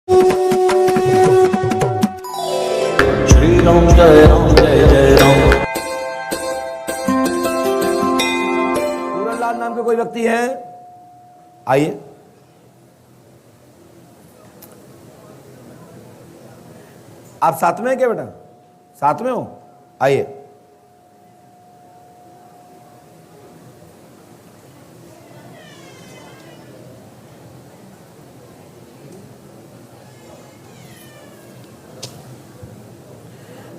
श्री राम जय राम जय जय राम। पूरनलाल नाम के कोई व्यक्ति है? आइए। आप साथ में हैं क्या बेटा? साथ में हो? आइए।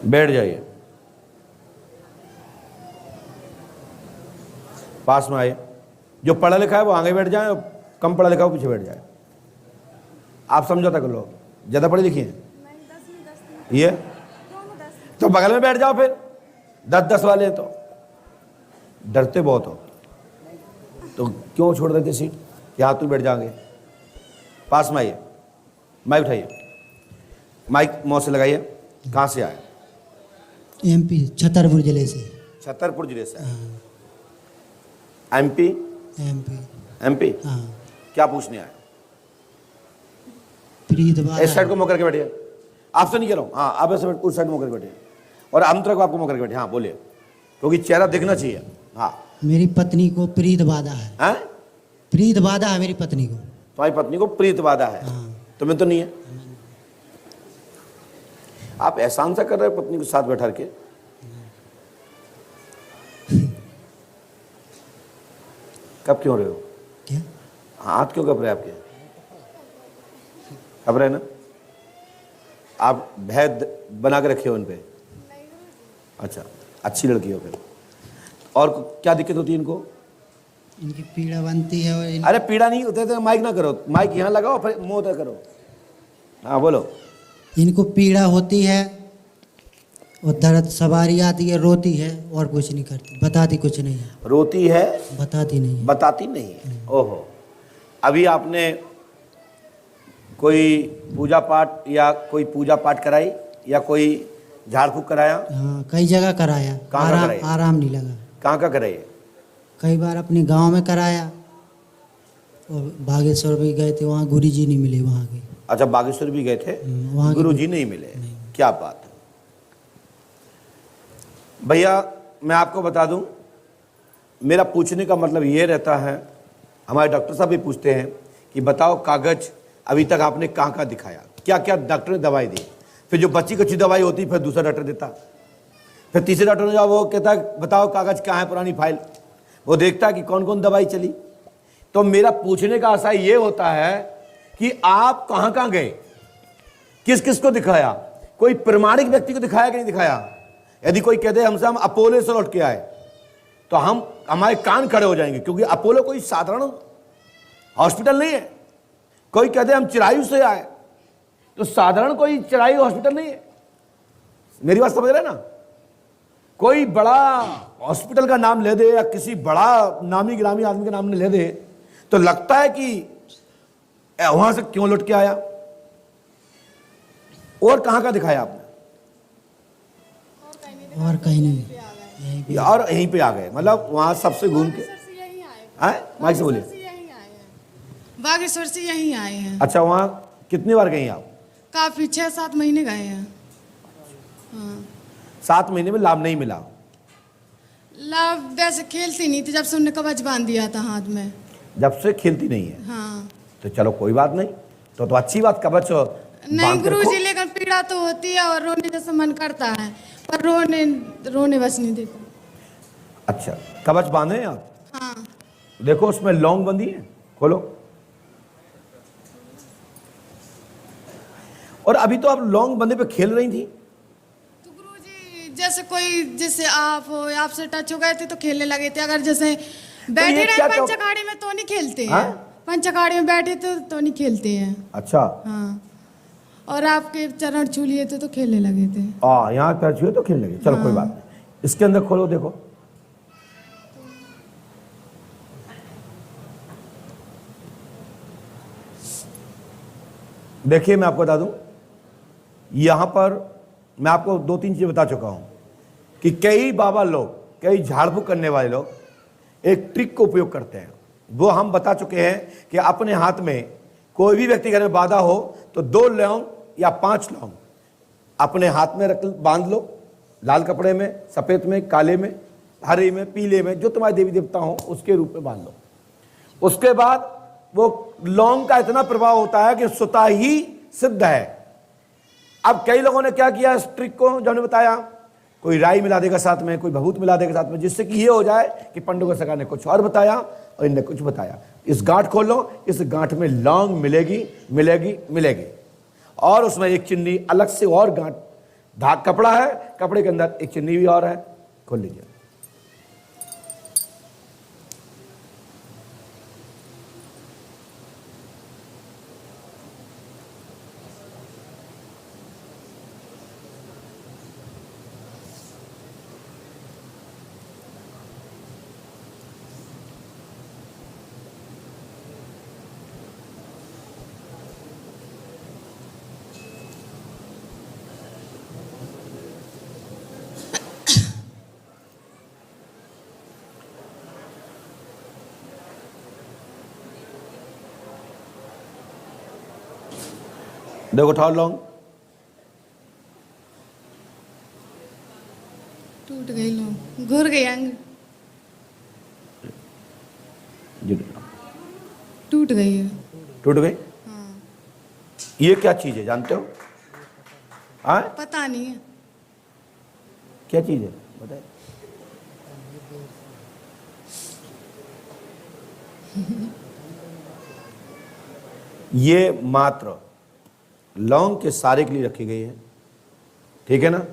बैठ जाइए, पास में आइए। जो पढ़ा लिखा है वो आगे बैठ जाए, कम पढ़ा लिखा है वो पीछे बैठ जाए। आप समझौता कर लो। ज्यादा पढ़ी लिखी हैं ये तो बगल में बैठ जाओ। फिर 10-10 वाले हैं तो डरते बहुत हो, तो क्यों छोड़ देते सीट कि हाथ में बैठ जाएंगे? पास में आइए, माइक उठाइए, माइक मुंह से लगाइए। कहाँ से आए? एमपी, छतरपुर जिले से। छतरपुर जिले से? एमपी? एमपी? हाँ। क्या पूछने आए? प्रीतवादा। इस साइड को मुंह करके बैठिए। आपसे नहीं कह रहा हूँ, हाँ आप ऐसे उस साइड मुंह करके बैठिए, और हम तरफ आपको मुंह करके बैठिए। हाँ बोलिए, क्योंकि चेहरा दिखना चाहिए। हाँ। मेरी पत्नी को प्रीतवादा है। हैं? प्रीतवादा है मेरी पत्नी को। तुम्हारी पत्नी को प्रीतवादा है? हाँ। तुम्हें तो नहीं है? आप एहसान सा कर रहे हो पत्नी को साथ बैठा के? कब क्यों रहे हो? क्या हाथ क्यों कब रहे आपके? कब रहे ना? आप भय बना के रखे हो उन पे? अच्छा, अच्छी लड़की हो फिर। और क्या दिक्कत होती है इनको? इनकी पीड़ा बनती है और अरे पीड़ा नहीं होते तो माइक ना करो, माइक यहाँ लगाओ फिर मुंह तक करो। हाँ बोलो। इनको पीड़ा होती है और दर्द सवारी आती है, रोती है और कुछ नहीं करती, बताती कुछ नहीं है। रोती है, बताती नहीं है। बताती नहीं है। ओहो। अभी आपने कोई पूजा पाठ या कोई पूजा पाठ कराई या कोई झाड़ फूक कराया? हाँ, कई जगह कराया। कहाँ कराई? आराम नहीं लगा। कहाँ का कराई? कई बार अपने गांव में कराया और बागेश्वर भी गए थे, वहाँ गुरु जी नहीं मिले वहाँ के। अच्छा, बागेश्वर भी गए थे, वहाँ गुरु जी नहीं मिले? क्या बात है भैया। मैं आपको बता दूं, मेरा पूछने का मतलब ये रहता है, हमारे डॉक्टर साहब भी पूछते हैं कि बताओ कागज अभी तक आपने कहाँ कहाँ दिखाया, क्या क्या डॉक्टर ने दवाई दी, फिर जो बच्ची कच्ची दवाई होती फिर दूसरा डॉक्टर देता, फिर तीसरे डॉक्टर ने जाओ वो कहता है बताओ कागज कहाँ है, पुरानी फाइल, वो देखता है कि कौन कौन दवाई चली। तो मेरा पूछने का आशय ये होता है कि आप कहाँ कहाँ गए, किस किस को दिखाया, कोई प्रमाणिक व्यक्ति को दिखाया कि नहीं दिखाया? यदि कोई कहते हमसे हम अपोलो से लौट के आए तो हमारे कान खड़े हो जाएंगे, क्योंकि अपोलो कोई साधारण हॉस्पिटल नहीं है। कोई कहते हम चिरायु से आए तो साधारण कोई चिरायु हॉस्पिटल नहीं है। मेरी बात समझ रहे ना? कोई बड़ा हॉस्पिटल का नाम ले दे या किसी बड़ा नामी गिरामी आदमी का नाम ले दे तो लगता है कि वहां से क्यों लौट के आया। और कहां का दिखाया आपने? और कहीं नहीं, और यहीं पे आ गए, मतलब वहां सबसे घूम के आए? माइक से बोलिए। बागेश्वर से यहीं आए हैं। अच्छा, वहां कितनी बार गई आप? काफी 6-7 महीने गए हैं। हाँ। 7 महीने में लाभ नहीं मिला? लाभ वैसे खेलती नहीं थी जब से उन्होंने कवच बांध दिया था हाथ में। जब से खेलती नहीं है? हाँ। तो चलो कोई बात नहीं, तो अच्छी बात, कवच नहीं गुरुजी, लेकिन पीड़ा तो होती है और रोने जैसा मन करता है, पर रोने बस नहीं देता। अच्छा, कवच बांधे हैं आप? हाँ। देखो उसमें लौंग बंधी है, खोलो। और अभी तो आप लौंग बंधे पे खेल रही थी। तो गुरुजी जैसे कोई, जैसे आप हो, आपसे टच हो गए थे तो खेलने लगे थे। अगर जैसे बैठे रहे पंचखाड़ी में तो नहीं खेलते हैं। पंचखाड़ी में बैठे तो नहीं खेलते हैं। अच्छा। हाँ। और आपके चरण छू लिए थे तो खेलने लगे थे। यहाँ पैर छुए तो खेलने लगे। चलो कोई बात नहीं, इसके अंदर खोलो देखो। देखिए मैं आपको बता दूं, यहां पर मैं आपको 2-3 चीजें बता चुका हूं कि कई बाबा लोग, कई झाड़ फूक करने वाले लोग एक ट्रिक को उपयोग करते हैं। वो हम बता चुके हैं कि अपने हाथ में कोई भी व्यक्ति घर में बाधा हो तो 2 लौंग या 5 लौंग अपने हाथ में रख बांध लो, लाल कपड़े में, सफेद में, काले में, हरे में, पीले में, जो तुम्हारे देवी देवता हो उसके रूप में बांध लो। उसके बाद वो लौंग का इतना प्रभाव होता है कि स्वतः ही सिद्ध है। अब कई लोगों ने क्या किया इस ट्रिक को, जो हमने बताया, कोई राई मिला देगा साथ में, कोई भभूत मिला देगा साथ में, जिससे कि ये हो जाए कि पंडित सरकार ने कुछ और बताया और इनने कुछ बताया। इस गांठ खोलो, इस गांठ में लौंग मिलेगी मिलेगी मिलेगी, और उसमें एक चिन्नी अलग से और गांठ, धाग कपड़ा है, कपड़े के अंदर एक चिन्नी भी और है। खोल लीजिए। देखो उठाओ लौंग, टूट गई लो, घुर गई अंग, टूट गई है। टूट गई। हाँ। ये क्या चीज है जानते हो? हाँ, पता नहीं है। क्या चीज है बताइए। ये मात्र लौंग के सारे के लिए रखी गई है, ठीक है ना,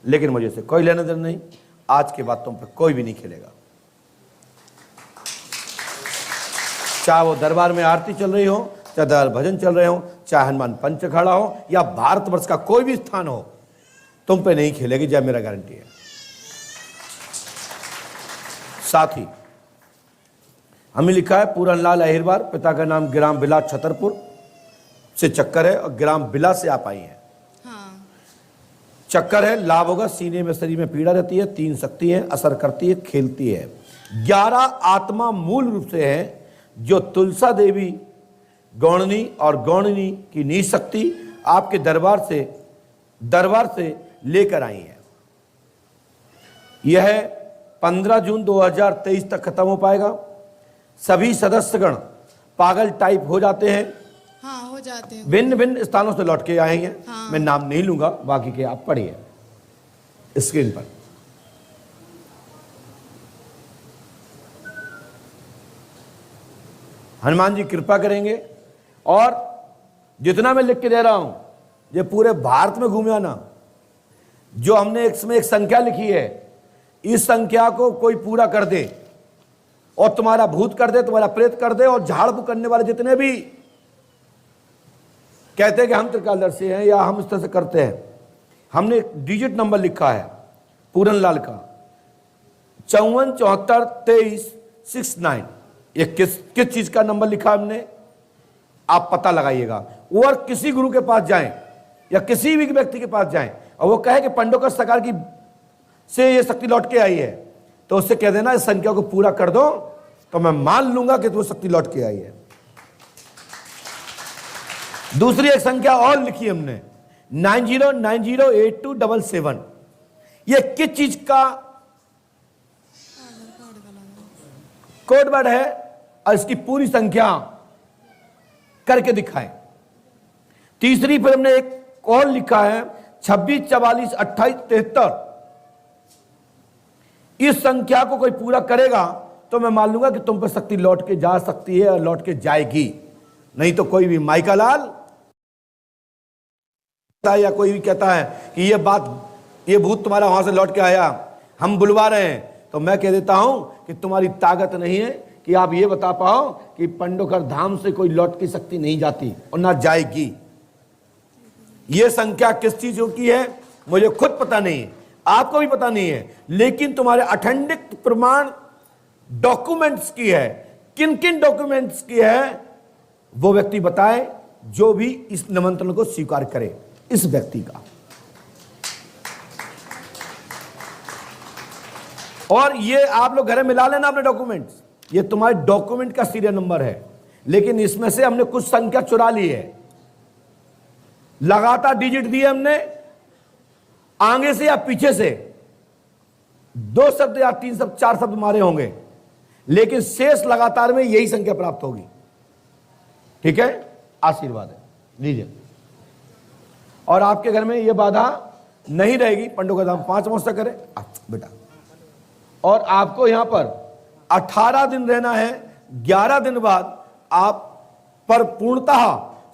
लेकिन मुझे से कोई लेना देना नहीं। आज के बाद तुम पे कोई भी नहीं खेलेगा। चाहे वो दरबार में आरती चल रही हो, चाहे दरबार भजन चल रहे हो, चाहे हनुमान पंच खड़ा हो, या भारतवर्ष का कोई भी स्थान हो, तुम पे नहीं खेलेगी, जय मेरा गारंटी है। साथ ही हमें लिखा है पूरनलाल अहिरवार, पिता का नाम ग्राम बिलास छतरपुर से चक्कर है, और ग्राम बिला से आप आई हैं। हाँ। चक्कर है, लाभ होगा, सीने में शरीर में पीड़ा रहती है, 3 शक्ति है, असर करती है, खेलती है। 11 आत्मा मूल रूप से है, जो तुलसा देवी गौणनी और गौणनी की नीच शक्ति आपके दरबार से लेकर आई है। यह 15 जून 2023 तक खत्म हो पाएगा। सभी सदस्यगण पागल टाइप हो जाते हैं, हाँ हो जाते हैं, भिन्न भिन्न स्थानों से लौट के आएंगे। हाँ। मैं नाम नहीं लूंगा, बाकी के आप पढ़िए स्क्रीन पर। हनुमान जी कृपा करेंगे, और जितना मैं लिख के दे रहा हूं, ये पूरे भारत में घूमे आना। जो हमने इसमें एक संख्या लिखी है, इस संख्या को कोई पूरा कर दे, और तुम्हारा भूत कर दे, तुम्हारा प्रेत कर दे, और झाड़ फूक करने वाले जितने भी कहते हैं कि हम त्रिकालदर्शी हैं या हम इस तरह से करते हैं, हमने एक डिजिट नंबर लिखा है पूरनलाल का 54 74 23 69। ये किस चीज का नंबर लिखा हमने, आप पता लगाइएगा। और किसी गुरु के पास जाएं या किसी भी व्यक्ति के पास जाएं और वो कहे कि पंडोकर सरकार की से ये शक्ति लौट के आई है, तो उससे कह देना इस संख्या को पूरा कर दो, तो मैं मान लूंगा कि वो शक्ति लौट के आई है। दूसरी एक संख्या और लिखी हमने 90908277। ये किस चीज का कोड वर्ड है, और इसकी पूरी संख्या करके दिखाएं। तीसरी फिर हमने एक और लिखा है 26 44 28 73। इस संख्या को कोई पूरा करेगा तो मैं मान लूंगा कि तुम पर शक्ति लौट के जा सकती है और लौट के जाएगी। नहीं तो कोई भी माइका लाल या कोई भी कहता है कि ये भूत तुम्हारा वहां से लौट के आया, हम बुलवा रहे हैं, तो मैं कह देता हूं कि तुम्हारी ताकत नहीं है कि आप ये बता पाओ कि पंडोकर धाम से कोई लौट की शक्ति नहीं जाती और ना जाएगी। ये संख्या किस चीजों की है मुझे खुद पता नहीं है, आपको भी पता नहीं है, लेकिन तुम्हारे अखंडित प्रमाण डॉक्यूमेंट्स की है। किन किन डॉक्यूमेंट्स की है वो व्यक्ति बताए, जो भी इस निमंत्रण को स्वीकार करे, इस व्यक्ति का। और ये आप लोग घर में मिला लेना अपने डॉक्यूमेंट्स। ये तुम्हारे डॉक्यूमेंट का सीरियल नंबर है। लेकिन इसमें से हमने कुछ संख्या चुरा ली है। लगातार डिजिट दिए हमने, आगे से या पीछे से 2 शब्द या 3 शब्द 4 शब्द मारे होंगे, लेकिन शेष लगातार में यही संख्या प्राप्त होगी। ठीक है, आशीर्वाद है, लीजिए। और आपके घर में यह बाधा नहीं रहेगी। पंडों का दाम 5 वर्ष तक करें बेटा। और आपको यहां पर 18 दिन रहना है। 11 दिन बाद आप पर पूर्णतः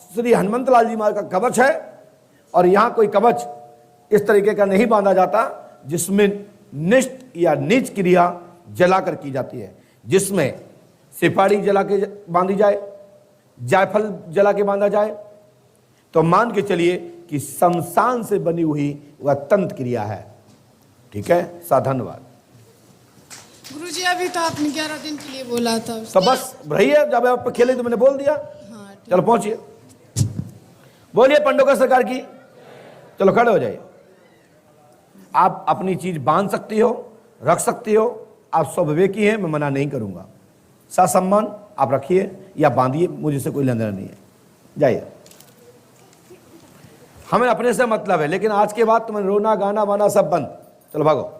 श्री हनुमंत लाल जी महाराज का कवच है। और यहां कोई कवच इस तरीके का नहीं बांधा जाता जिसमें निष्ठ या नीच क्रिया जलाकर की जाती है, जिसमें सिपाही जला के बांधी जाए, जायफल जला के बांधा जाए। तो मान के चलिए कि शमशान से बनी हुई वह तंत्र क्रिया है। ठीक है, धन्यवाद। गुरुजी अभी तो आपने 11 दिन के लिए बोला था। तो बस रही है, जब आप खेले तो मैंने बोल दिया। हाँ, चलो पहुंचिए, बोलिए पंडोकर सरकार की। चलो खड़े हो जाइए। आप अपनी चीज बांध सकती हो, रख सकती हो, आप स्वविवेकी हैं, मैं मना नहीं करूंगा। ससम्मान आप रखिए या बांधिए, मुझे से कोई लेना देना नहीं है। जाइए, हमें अपने से मतलब है, लेकिन आज के बाद तुम्हें रोना गाना वाना सब बंद। चलो भागो।